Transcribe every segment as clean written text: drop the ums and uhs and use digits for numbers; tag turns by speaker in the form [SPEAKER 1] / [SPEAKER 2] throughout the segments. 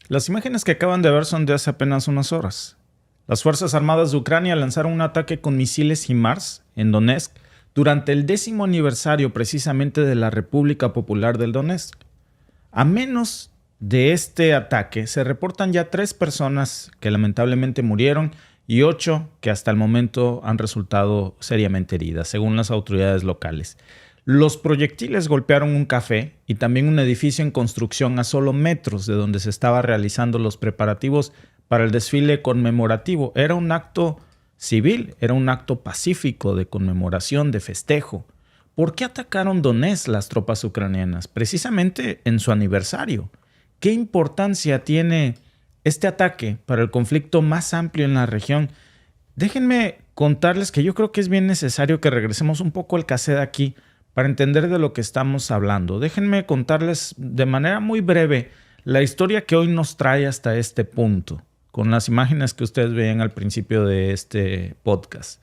[SPEAKER 1] Las imágenes que acaban de ver son de hace apenas unas horas. Las Fuerzas Armadas de Ucrania lanzaron un ataque con misiles HIMARS en Donetsk durante el 10º aniversario precisamente de la República Popular del Donetsk. A menos de este ataque se reportan ya 3 personas que lamentablemente murieron y 8 que hasta el momento han resultado seriamente heridas, según las autoridades locales. Los proyectiles golpearon un café y también un edificio en construcción a solo metros de donde se estaban realizando los preparativos para el desfile conmemorativo. Era un acto civil, era un acto pacífico de conmemoración, de festejo. ¿Por qué atacaron Donetsk las tropas ucranianas? Precisamente en su aniversario. ¿Qué importancia tiene este ataque para el conflicto más amplio en la región? Déjenme contarles que yo creo que es bien necesario que regresemos un poco al cassette aquí para entender de lo que estamos hablando. Déjenme contarles de manera muy breve la historia que hoy nos trae hasta este punto, con las imágenes que ustedes veían al principio de este podcast.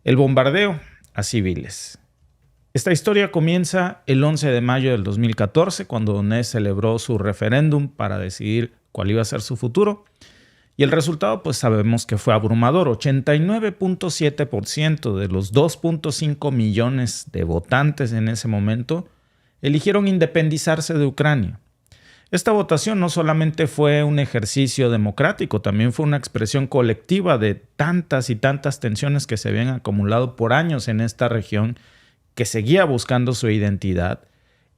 [SPEAKER 1] El bombardeo a civiles. Esta historia comienza el 11 de mayo del 2014, cuando Donetsk celebró su referéndum para decidir cuál iba a ser su futuro. Y el resultado, pues sabemos que fue abrumador. 89.7% de los 2.5 millones de votantes en ese momento eligieron independizarse de Ucrania. Esta votación no solamente fue un ejercicio democrático, también fue una expresión colectiva de tantas y tantas tensiones que se habían acumulado por años en esta región, que seguía buscando su identidad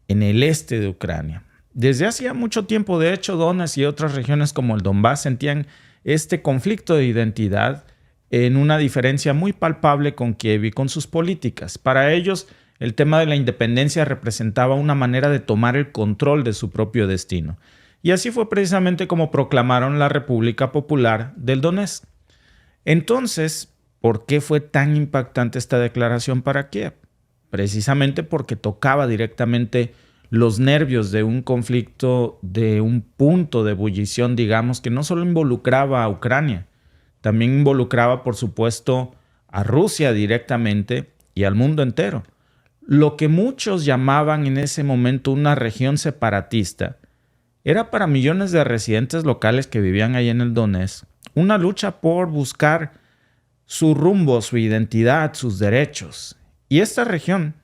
[SPEAKER 1] en el este de Ucrania. Desde hacía mucho tiempo, de hecho, Donetsk y otras regiones como el Donbass sentían este conflicto de identidad en una diferencia muy palpable con Kiev y con sus políticas. Para ellos, el tema de la independencia representaba una manera de tomar el control de su propio destino. Y así fue precisamente como proclamaron la República Popular del Donetsk. Entonces, ¿por qué fue tan impactante esta declaración para Kiev? Precisamente porque tocaba directamente los nervios de un conflicto, de un punto de ebullición, digamos, que no solo involucraba a Ucrania, también involucraba, por supuesto, a Rusia directamente y al mundo entero. Lo que muchos llamaban en ese momento una región separatista era para millones de residentes locales que vivían ahí en el Donetsk una lucha por buscar su rumbo, su identidad, sus derechos. Y esta región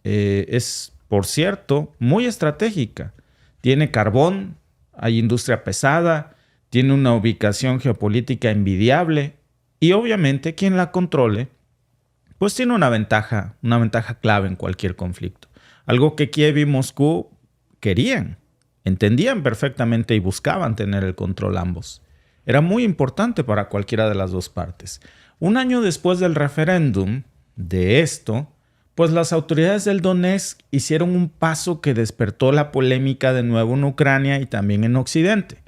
[SPEAKER 1] es, por cierto, muy estratégica. Tiene carbón, hay industria pesada, tiene una ubicación geopolítica envidiable y obviamente quien la controle pues tiene una ventaja clave en cualquier conflicto. Algo que Kiev y Moscú querían, entendían perfectamente y buscaban tener el control ambos. Era muy importante para cualquiera de las dos partes. Un año después del referéndum de esto, pues las autoridades del Donetsk hicieron un paso que despertó la polémica de nuevo en Ucrania y también en Occidente.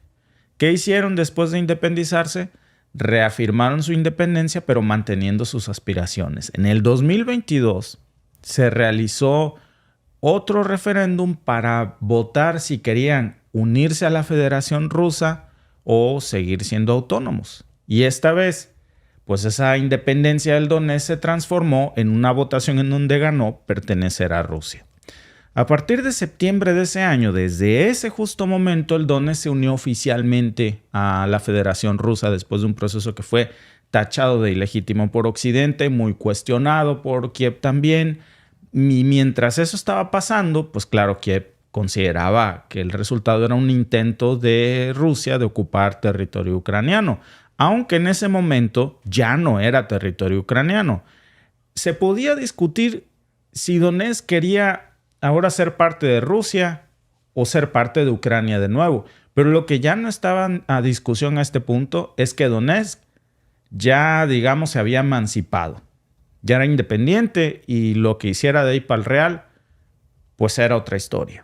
[SPEAKER 1] ¿Qué hicieron después de independizarse? Reafirmaron su independencia, pero manteniendo sus aspiraciones. En el 2022 se realizó otro referéndum para votar si querían unirse a la Federación Rusa o seguir siendo autónomos. Y esta vez, pues esa independencia del Donetsk se transformó en una votación en donde ganó pertenecer a Rusia. A partir de septiembre de ese año, desde ese justo momento, el Donetsk se unió oficialmente a la Federación Rusa después de un proceso que fue tachado de ilegítimo por Occidente, muy cuestionado por Kiev también. Y mientras eso estaba pasando, pues claro, Kiev consideraba que el resultado era un intento de Rusia de ocupar territorio ucraniano, aunque en ese momento ya no era territorio ucraniano. Se podía discutir si Donetsk quería ahora ser parte de Rusia o ser parte de Ucrania de nuevo. Pero lo que ya no estaba a discusión a este punto es que Donetsk ya, digamos, se había emancipado. Ya era independiente y lo que hiciera de ahí para el Real, pues era otra historia.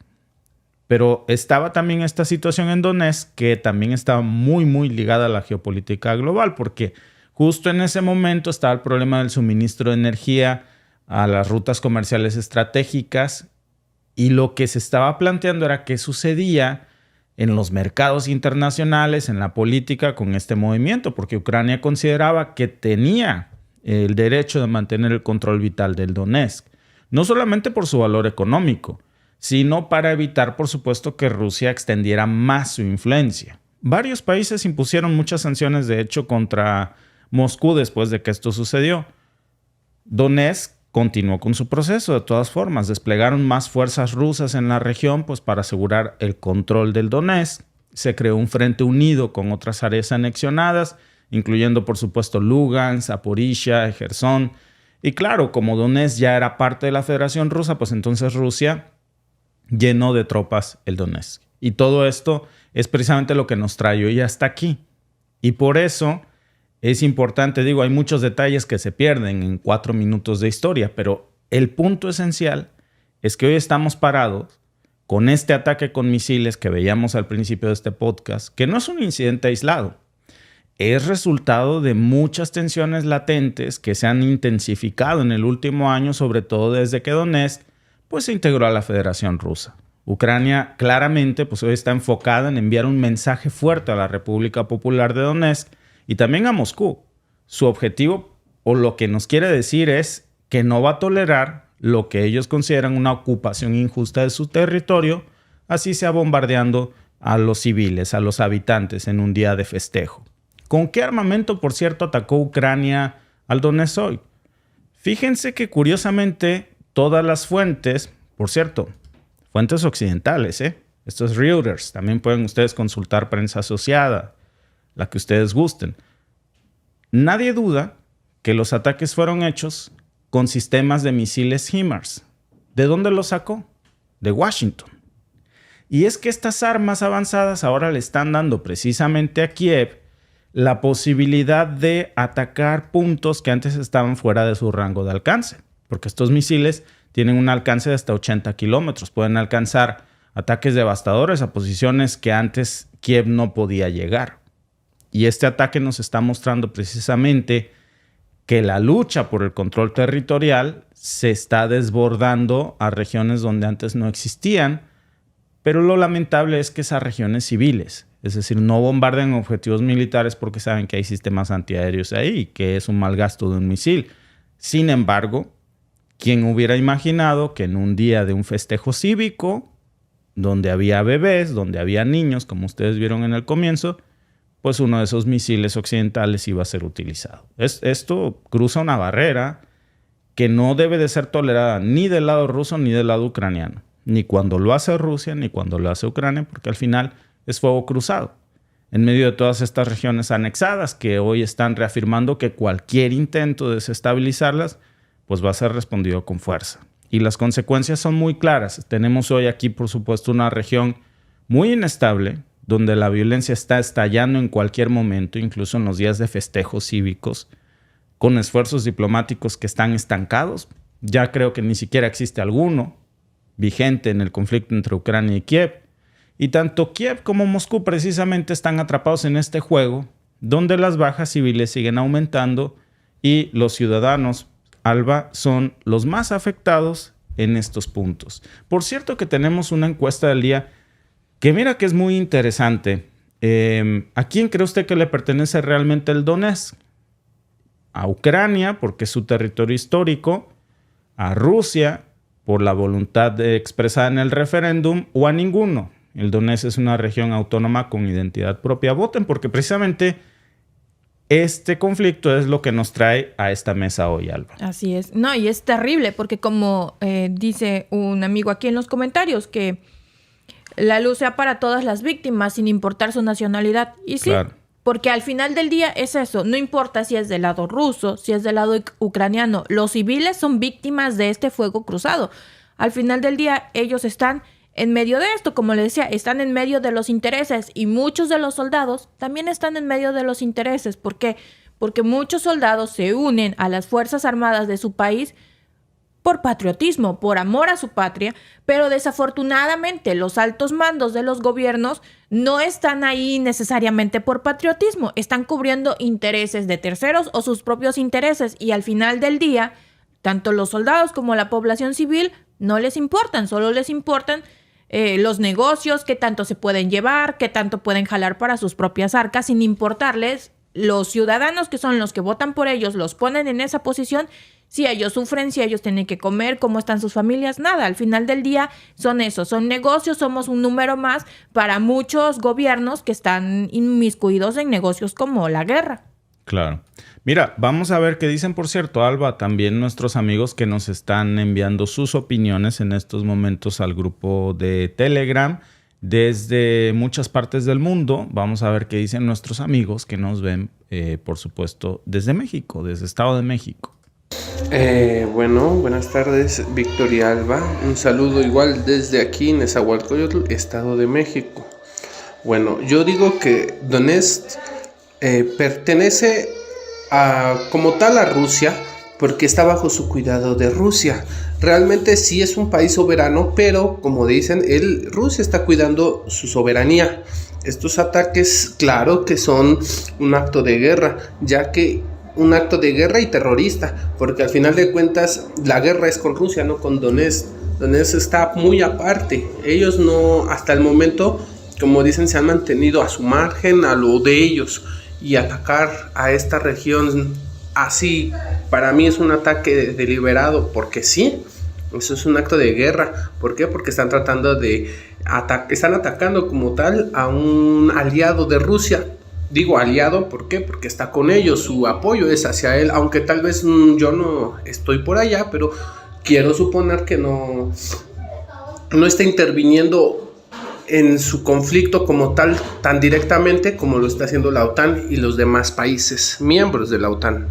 [SPEAKER 1] Pero estaba también esta situación en Donetsk que también estaba muy ligada a la geopolítica global, porque justo en ese momento estaba el problema del suministro de energía a las rutas comerciales estratégicas. Y lo que se estaba planteando era qué sucedía en los mercados internacionales, en la política con este movimiento, porque Ucrania consideraba que tenía el derecho de mantener el control vital del Donetsk, no solamente por su valor económico, sino para evitar, por supuesto, que Rusia extendiera más su influencia. Varios países impusieron muchas sanciones, de hecho, contra Moscú después de que esto sucedió. Donetsk continuó con su proceso de todas formas. Desplegaron más fuerzas rusas en la región pues, para asegurar el control del Donetsk. Se creó un frente unido con otras áreas anexionadas, incluyendo, por supuesto, Lugansk, Zaporizhia, Jersón. Y claro, como Donetsk ya era parte de la Federación Rusa, pues entonces Rusia llenó de tropas el Donetsk. Y todo esto es precisamente lo que nos trae hoy hasta aquí. Y por eso es importante, digo, hay muchos detalles que se pierden en 4 minutos de historia, pero el punto esencial es que hoy estamos parados con este ataque con misiles que veíamos al principio de este podcast, que no es un incidente aislado. Es resultado de muchas tensiones latentes que se han intensificado en el último año, sobre todo desde que Donetsk pues, se integró a la Federación Rusa. Ucrania claramente pues, hoy está enfocada en enviar un mensaje fuerte a la República Popular de Donetsk y también a Moscú. Su objetivo, o lo que nos quiere decir, es que no va a tolerar lo que ellos consideran una ocupación injusta de su territorio, así sea bombardeando a los civiles, a los habitantes en un día de festejo. ¿Con qué armamento, por cierto, atacó Ucrania al Donetsk hoy? Fíjense que curiosamente todas las fuentes, por cierto, fuentes occidentales, esto es Reuters, también pueden ustedes consultar prensa asociada, la que ustedes gusten. Nadie duda que los ataques fueron hechos con sistemas de misiles HIMARS. ¿De dónde los sacó? De Washington. Y es que estas armas avanzadas ahora le están dando precisamente a Kiev la posibilidad de atacar puntos que antes estaban fuera de su rango de alcance. Porque estos misiles tienen un alcance de hasta 80 kilómetros. Pueden alcanzar ataques devastadores a posiciones que antes Kiev no podía llegar. Y este ataque nos está mostrando precisamente que la lucha por el control territorial se está desbordando a regiones donde antes no existían, pero lo lamentable es que esas regiones civiles, es decir, no bombardean objetivos militares porque saben que hay sistemas antiaéreos ahí, que es un mal gasto de un misil. Sin embargo, ¿quién hubiera imaginado que en un día de un festejo cívico, donde había bebés, donde había niños, como ustedes vieron en el comienzo, pues uno de esos misiles occidentales iba a ser utilizado? Esto cruza una barrera que no debe de ser tolerada ni del lado ruso ni del lado ucraniano. Ni cuando lo hace Rusia, ni cuando lo hace Ucrania, porque al final es fuego cruzado. En medio de todas estas regiones anexadas que hoy están reafirmando que cualquier intento de desestabilizarlas, pues va a ser respondido con fuerza. Y las consecuencias son muy claras. Tenemos hoy aquí, por supuesto, una región muy inestable, donde la violencia está estallando en cualquier momento, incluso en los días de festejos cívicos, con esfuerzos diplomáticos que están estancados. Ya creo que ni siquiera existe alguno vigente en el conflicto entre Ucrania y Kiev. Y tanto Kiev como Moscú precisamente están atrapados en este juego, donde las bajas civiles siguen aumentando y los ciudadanos, Alba, son los más afectados en estos puntos. Por cierto que tenemos una encuesta del día que mira que es muy interesante. ¿A quién cree usted que le pertenece realmente el Donetsk? A Ucrania, porque es su territorio histórico, a Rusia, por la voluntad expresada en el referéndum, o a ninguno. El Donetsk es una región autónoma con identidad propia. Voten, porque precisamente este conflicto es lo que nos trae a esta mesa hoy, Alba.
[SPEAKER 2] Así es. No, y es terrible, porque como dice un amigo aquí en los comentarios, que la luz sea para todas las víctimas, sin importar su nacionalidad. Y sí, claro, porque al final del día es eso. No importa si es del lado ruso, si es del lado ucraniano. Los civiles son víctimas de este fuego cruzado. Al final del día, ellos están en medio de esto. Como le decía, están en medio de los intereses. Y muchos de los soldados también están en medio de los intereses. ¿Por qué? Porque muchos soldados se unen a las Fuerzas Armadas de su país por patriotismo, por amor a su patria, pero desafortunadamente los altos mandos de los gobiernos no están ahí necesariamente por patriotismo, están cubriendo intereses de terceros o sus propios intereses, y al final del día, tanto los soldados como la población civil no les importan, solo les importan los negocios, qué tanto se pueden llevar, qué tanto pueden jalar para sus propias arcas, sin importarles los ciudadanos que son los que votan por ellos, los ponen en esa posición, si ellos sufren, si ellos tienen que comer, cómo están sus familias, nada. Al final del día son eso, son negocios, somos un número más para muchos gobiernos que están inmiscuidos en negocios como la guerra.
[SPEAKER 1] Claro. Mira, vamos a ver qué dicen, por cierto, Alba, también nuestros amigos que nos están enviando sus opiniones en estos momentos al grupo de Telegram desde muchas partes del mundo. Vamos a ver qué dicen nuestros amigos que nos ven, por supuesto, desde México, desde Estado de México.
[SPEAKER 3] Bueno, buenas tardes, Víctor y Alba. Un saludo igual desde aquí, Nezahualcóyotl, Estado de México. Bueno, yo digo que Donetsk pertenece como tal a Rusia porque está bajo su cuidado de Rusia. Realmente sí es un país soberano, pero como dicen, Rusia está cuidando su soberanía. Estos ataques, claro que son un acto de guerra, ya que un acto de guerra y terrorista, porque al final de cuentas la guerra es con Rusia, no con Donetsk. Donetsk está muy aparte. Ellos no, hasta el momento, como dicen, se han mantenido a su margen, a lo de ellos, y atacar a esta región así, para mí es un ataque deliberado, porque sí, eso es un acto de guerra. ¿Por qué? Porque están tratando de están atacando como tal a un aliado de Rusia. Digo aliado, ¿por qué? Porque está con ellos, su apoyo es hacia él, aunque tal vez yo no estoy por allá, pero quiero suponer que no está interviniendo en su conflicto como tal, tan directamente como lo está haciendo la OTAN y los demás países miembros de la OTAN.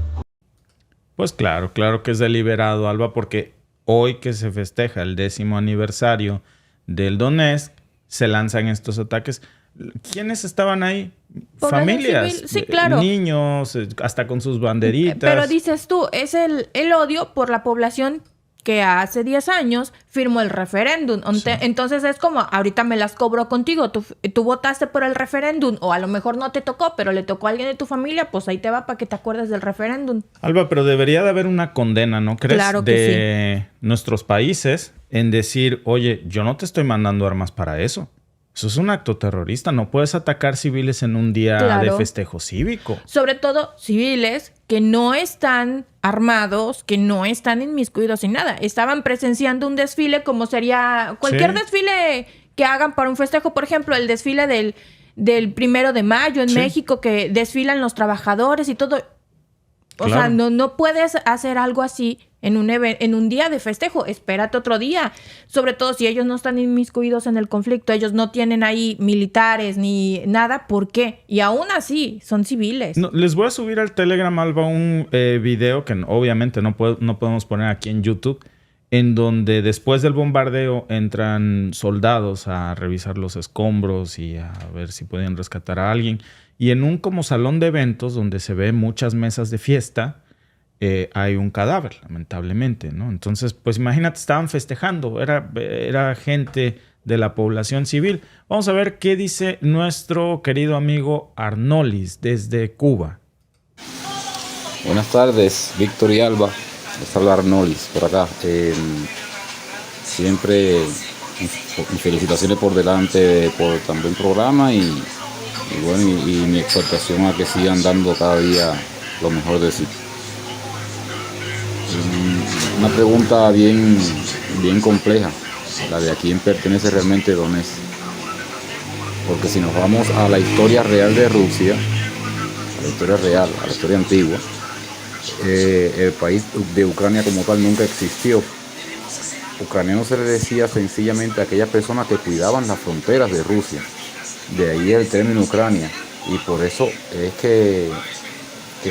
[SPEAKER 1] Pues claro que es deliberado, Alba, porque hoy que se festeja el 10º aniversario del Donetsk, se lanzan estos ataques. ¿Quiénes estaban ahí? Familias,
[SPEAKER 2] sí, claro.
[SPEAKER 1] Niños, hasta con sus banderitas.
[SPEAKER 2] Pero dices tú, es el odio por la población que hace 10 años firmó el referéndum. Sí. Entonces es como, ahorita me las cobro contigo. Tú votaste por el referéndum, o a lo mejor no te tocó, pero le tocó a alguien de tu familia, pues ahí te va para que te acuerdes del referéndum.
[SPEAKER 1] Alba, pero debería de haber una condena, ¿no crees?
[SPEAKER 2] Claro que
[SPEAKER 1] de nuestros países en decir, oye, yo no te estoy mandando armas para eso. Eso es un acto terrorista. No puedes atacar civiles en un día de festejo cívico.
[SPEAKER 2] Sobre todo civiles que no están armados, que no están inmiscuidos en nada. Estaban presenciando un desfile como sería cualquier desfile que hagan para un festejo. Por ejemplo, el desfile del 1 de mayo en México, que desfilan los trabajadores y todo. O sea, no puedes hacer algo así en un día de festejo. Espérate otro día. Sobre todo si ellos no están inmiscuidos en el conflicto. Ellos no tienen ahí militares ni nada. ¿Por qué? Y aún así son civiles.
[SPEAKER 1] No, les voy a subir al Telegram, Alba, un video que obviamente no podemos poner aquí en YouTube, en donde después del bombardeo entran soldados a revisar los escombros y a ver si pueden rescatar a alguien. Y en un como salón de eventos donde se ven muchas mesas de fiesta, hay un cadáver, lamentablemente, ¿no? Entonces, pues imagínate, estaban festejando, era gente de la población civil. Vamos a ver qué dice nuestro querido amigo Arnolis desde Cuba.
[SPEAKER 4] Buenas tardes, Víctor y Alba. Les habla Arnolis por acá. Siempre mis felicitaciones por delante por tan buen programa y mi exhortación a que sigan dando cada día lo mejor de sí. Una pregunta bien compleja, la de a quién pertenece realmente Donetsk. Porque si nos vamos a la historia real de Rusia, a la historia real, a la historia antigua, el país de Ucrania como tal nunca existió. Ucraniano se le decía sencillamente a aquellas personas que cuidaban las fronteras de Rusia. De ahí el término Ucrania. Y por eso es que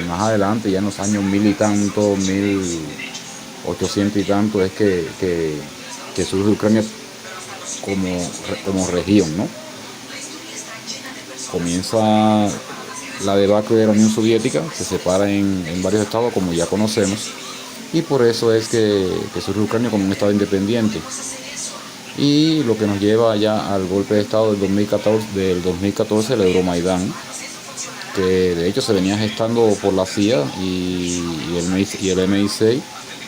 [SPEAKER 4] más adelante, ya en los años 1000 y tanto, 1800 y tanto, es que surge Ucrania como región, ¿no? Comienza la debacle de la Unión Soviética, se separa en varios estados, como ya conocemos, y por eso es que surge Ucrania como un estado independiente. Y lo que nos lleva ya al golpe de estado del 2014, el Euromaidán, que de hecho se venía gestando por la CIA y el MI6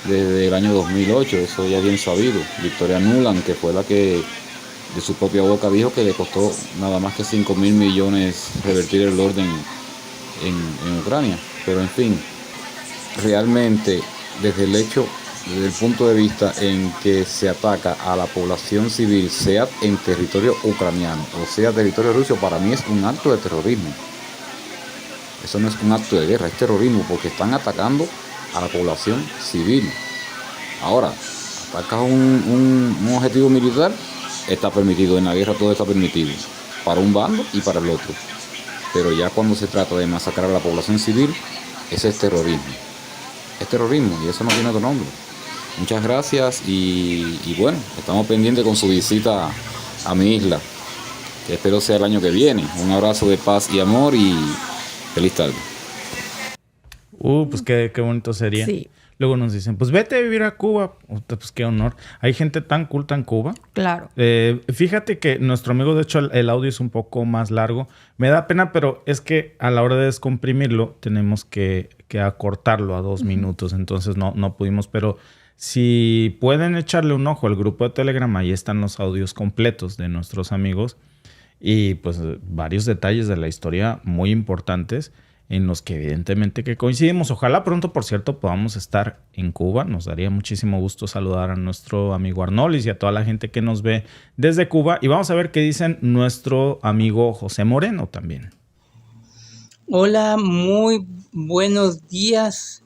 [SPEAKER 4] desde el año 2008, eso ya bien sabido. Victoria Nuland, que fue la que de su propia boca dijo que le costó nada más que 5.000 millones revertir el orden en Ucrania. Pero en fin, realmente desde el punto de vista en que se ataca a la población civil, sea en territorio ucraniano o sea territorio ruso, para mí es un acto de terrorismo. Eso no es un acto de guerra, es terrorismo, porque están atacando a la población civil. Ahora, atacas un objetivo militar, está permitido, en la guerra todo está permitido, para un bando y para el otro. Pero ya cuando se trata de masacrar a la población civil, ese es terrorismo. Es terrorismo y eso no tiene otro nombre. Muchas gracias y bueno, estamos pendientes con su visita a mi isla, que espero sea el año que viene. Un abrazo de paz y amor y feliz tarde.
[SPEAKER 1] Pues qué bonito sería.
[SPEAKER 2] Sí.
[SPEAKER 1] Luego nos dicen, pues vete a vivir a Cuba. Pues qué honor. Hay gente tan culta en Cuba.
[SPEAKER 2] Claro.
[SPEAKER 1] Fíjate que nuestro amigo, de hecho, el audio es un poco más largo. Me da pena, pero es que a la hora de descomprimirlo tenemos que acortarlo a 2 minutos. Entonces no pudimos, pero si pueden echarle un ojo al grupo de Telegram, ahí están los audios completos de nuestros amigos y pues varios detalles de la historia muy importantes en los que evidentemente que coincidimos. Ojalá pronto, por cierto, podamos estar en Cuba. Nos daría muchísimo gusto saludar a nuestro amigo Arnolis y a toda la gente que nos ve desde Cuba. Y vamos a ver qué dicen nuestro amigo José Moreno también.
[SPEAKER 5] Hola, muy buenos días.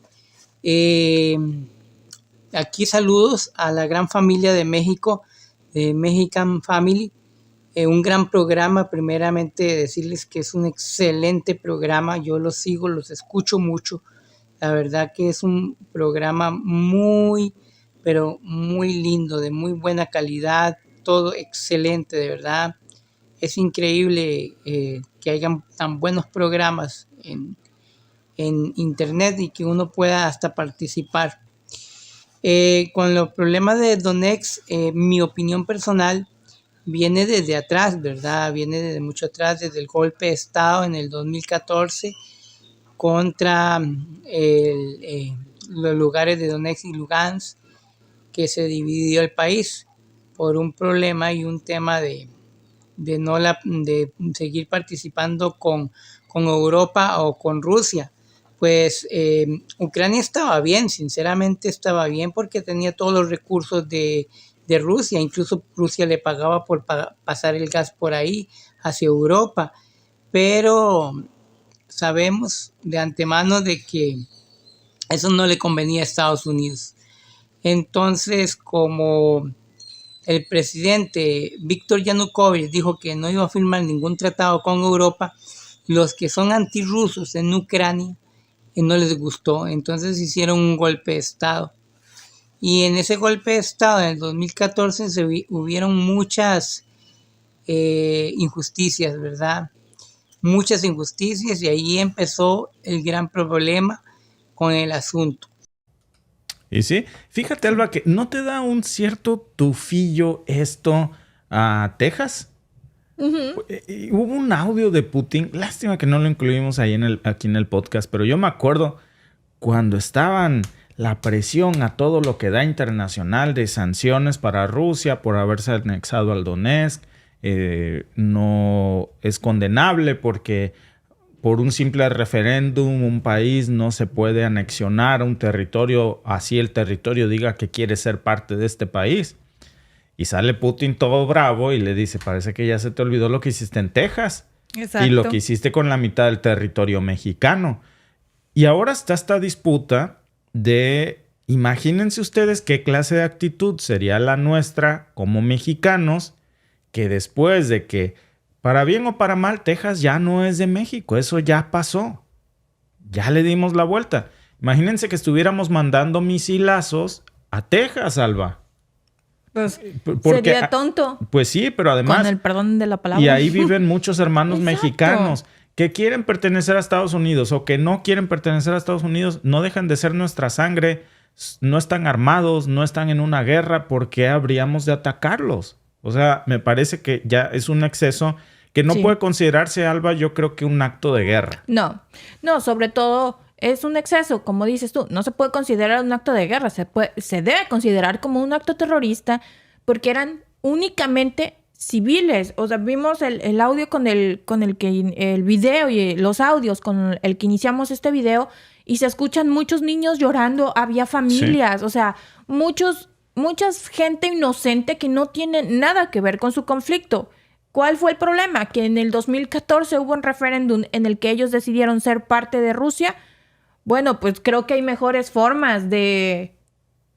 [SPEAKER 5] Aquí saludos a la gran familia de México, de Mexican Family. Un gran programa, primeramente decirles que es un excelente programa. Yo los sigo, los escucho mucho. La verdad que es un programa muy, pero muy lindo, de muy buena calidad. Todo excelente, de verdad. Es increíble que hayan tan buenos programas en internet y que uno pueda hasta participar. Con los problemas de Donetsk, mi opinión personal viene desde atrás, ¿verdad? Viene desde mucho atrás, desde el golpe de Estado en el 2014 contra los lugares de Donetsk y Lugansk, que se dividió el país por un problema y un tema de seguir participando con Europa o con Rusia. Pues Ucrania estaba bien, sinceramente estaba bien, porque tenía todos los recursos de Rusia. Incluso Rusia le pagaba por pasar el gas por ahí hacia Europa, pero sabemos de antemano de que eso no le convenía a Estados Unidos. Entonces, como el presidente Víctor Yanukovych dijo que no iba a firmar ningún tratado con Europa, los que son antirrusos en Ucrania no les gustó, entonces hicieron un golpe de Estado. Y en ese golpe de Estado, en el 2014, hubieron muchas injusticias, ¿verdad? Muchas injusticias, y ahí empezó el gran problema con el asunto.
[SPEAKER 1] Y sí, fíjate, Alba, que ¿no te da un cierto tufillo esto a Texas? Uh-huh. Hubo un audio de Putin, lástima que no lo incluimos ahí aquí en el podcast, pero yo me acuerdo cuando estaban la presión a todo lo que da internacional de sanciones para Rusia por haberse anexado al Donetsk. No es condenable porque por un simple referéndum un país no se puede anexionar a un territorio, así el territorio diga que quiere ser parte de este país. Y sale Putin todo bravo y le dice, parece que ya se te olvidó lo que hiciste en Texas. Exacto. Y lo que hiciste con la mitad del territorio mexicano. Y ahora está esta disputa de, imagínense ustedes qué clase de actitud sería la nuestra como mexicanos, que después de que, para bien o para mal, Texas ya no es de México. Eso ya pasó. Ya le dimos la vuelta. Imagínense que estuviéramos mandando misilazos a Texas, Alba.
[SPEAKER 2] Pues sería tonto.
[SPEAKER 1] Pues sí, pero además...
[SPEAKER 2] Con el perdón de la palabra.
[SPEAKER 1] Y ahí viven muchos hermanos mexicanos que quieren pertenecer a Estados Unidos o que no quieren pertenecer a Estados Unidos. No dejan de ser nuestra sangre. No están armados, no están en una guerra. ¿Por qué habríamos de atacarlos? O sea, me parece que ya es un exceso que no puede considerarse, Alba, yo creo que un acto de guerra.
[SPEAKER 2] No, sobre todo... Es un exceso, como dices tú. No se puede considerar un acto de guerra. Se debe considerar como un acto terrorista porque eran únicamente civiles. O sea, vimos el audio con el que el video y los audios con el que iniciamos este video y se escuchan muchos niños llorando, había familias, o sea, mucha gente inocente que no tiene nada que ver con su conflicto. ¿Cuál fue el problema? Que en el 2014 hubo un referéndum en el que ellos decidieron ser parte de Rusia. Bueno, pues creo que hay mejores formas de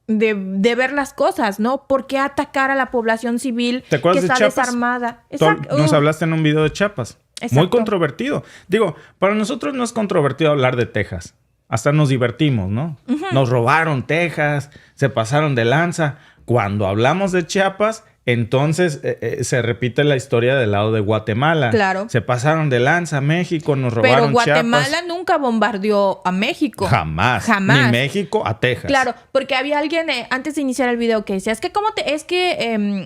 [SPEAKER 2] ver las cosas, ¿no? ¿Por qué atacar a la población civil que está desarmada?
[SPEAKER 1] Exacto. Nos hablaste en un video de Chiapas. Exacto. Muy controvertido. Digo, para nosotros no es controvertido hablar de Texas. Hasta nos divertimos, ¿no? Nos robaron Texas, se pasaron de lanza. Cuando hablamos de Chiapas, entonces se repite la historia del lado de Guatemala.
[SPEAKER 2] Claro.
[SPEAKER 1] Se pasaron de lanza a México, nos robaron
[SPEAKER 2] Pero Guatemala
[SPEAKER 1] Chiapas.
[SPEAKER 2] Nunca bombardeó a México.
[SPEAKER 1] Jamás. Ni México a Texas.
[SPEAKER 2] Claro, porque había alguien antes de iniciar el video que decía,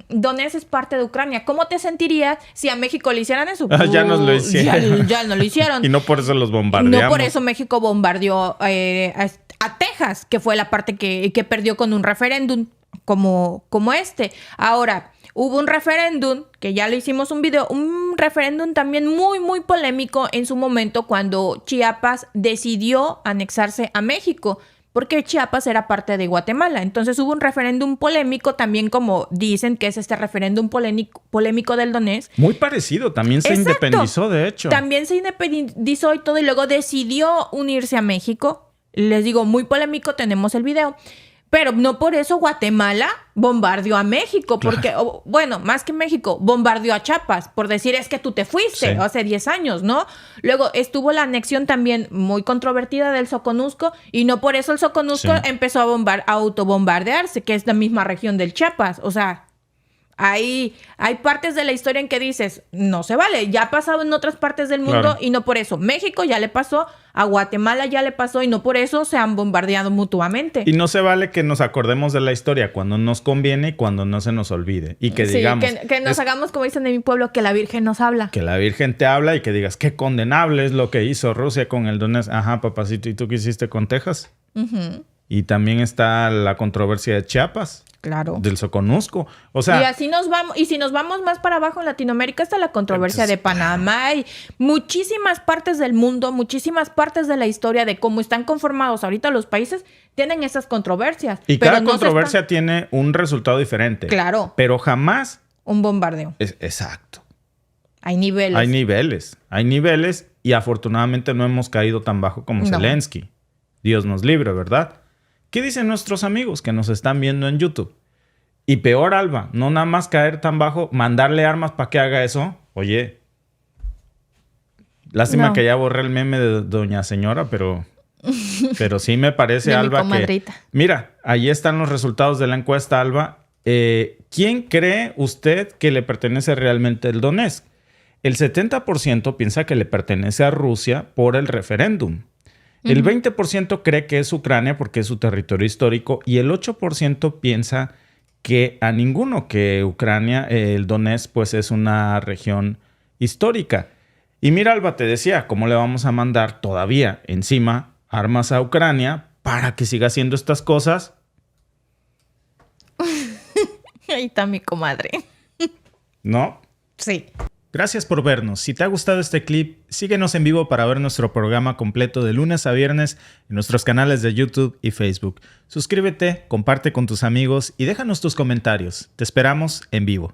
[SPEAKER 2] Donetsk es parte de Ucrania. ¿Cómo te sentirías si a México le hicieran eso?
[SPEAKER 1] Ya nos lo hicieron.
[SPEAKER 2] Ya no lo hicieron.
[SPEAKER 1] Y no por eso los bombardeamos.
[SPEAKER 2] No por eso México bombardeó a Texas, que fue la parte que perdió con un referéndum como este. Ahora, hubo un referéndum, que ya le hicimos un video, un referéndum también muy, muy polémico en su momento cuando Chiapas decidió anexarse a México, porque Chiapas era parte de Guatemala. Entonces hubo un referéndum polémico también, como dicen que es este referéndum polémico del Donetsk.
[SPEAKER 1] Muy parecido, también se independizó, de hecho.
[SPEAKER 2] También se independizó y todo, y luego decidió unirse a México. Les digo, muy polémico, tenemos el video. Pero no por eso Guatemala bombardeó a México, porque, bueno, más que México, bombardeó a Chiapas, por decir es que tú te fuiste hace 10 años, ¿no? Luego estuvo la anexión también muy controvertida del Soconusco, y no por eso el Soconusco empezó a autobombardearse, que es la misma región del Chiapas. O sea, hay partes de la historia en que dices, no se vale, ya ha pasado en otras partes del mundo, y no por eso. México ya le pasó, a Guatemala ya le pasó, y no por eso se han bombardeado mutuamente.
[SPEAKER 1] Y no se vale que nos acordemos de la historia cuando nos conviene y cuando no se nos olvide. Y que digamos...
[SPEAKER 2] que nos hagamos, como dicen en mi pueblo, que la Virgen nos habla.
[SPEAKER 1] Que la Virgen te habla y que digas, qué condenable es lo que hizo Rusia con el Donetsk. Ajá, papacito, ¿y tú qué hiciste con Texas? Y también está la controversia de Chiapas.
[SPEAKER 2] Claro.
[SPEAKER 1] Del Soconusco. O sea...
[SPEAKER 2] Y así nos vamos. Y si nos vamos más para abajo en Latinoamérica, está la controversia de Panamá. Y muchísimas partes del mundo, muchísimas partes de la historia de cómo están conformados ahorita los países, tienen esas controversias.
[SPEAKER 1] Y cada controversia tiene un resultado diferente.
[SPEAKER 2] Claro.
[SPEAKER 1] Pero jamás...
[SPEAKER 2] un bombardeo.
[SPEAKER 1] Exacto.
[SPEAKER 2] Hay niveles.
[SPEAKER 1] Hay niveles y afortunadamente no hemos caído tan bajo como Zelensky. Dios nos libre, ¿verdad? ¿Qué dicen nuestros amigos que nos están viendo en YouTube? Y peor, Alba, no nada más caer tan bajo, mandarle armas para que haga eso. Oye, lástima que ya borré el meme de Doña Señora, pero sí me parece, Alba, que... Mira, ahí están los resultados de la encuesta, Alba. ¿Quién cree usted que le pertenece realmente el Donetsk? El 70% piensa que le pertenece a Rusia por el referéndum. El 20% cree que es Ucrania porque es su territorio histórico y el 8% piensa que a ninguno, que Ucrania, el Donetsk, pues es una región histórica. Y mira, Alba, te decía, ¿cómo le vamos a mandar todavía encima armas a Ucrania para que siga haciendo estas cosas?
[SPEAKER 2] Ahí está mi comadre.
[SPEAKER 1] ¿No?
[SPEAKER 2] Sí.
[SPEAKER 1] Gracias por vernos. Si te ha gustado este clip, síguenos en vivo para ver nuestro programa completo de lunes a viernes en nuestros canales de YouTube y Facebook. Suscríbete, comparte con tus amigos y déjanos tus comentarios. Te esperamos en vivo.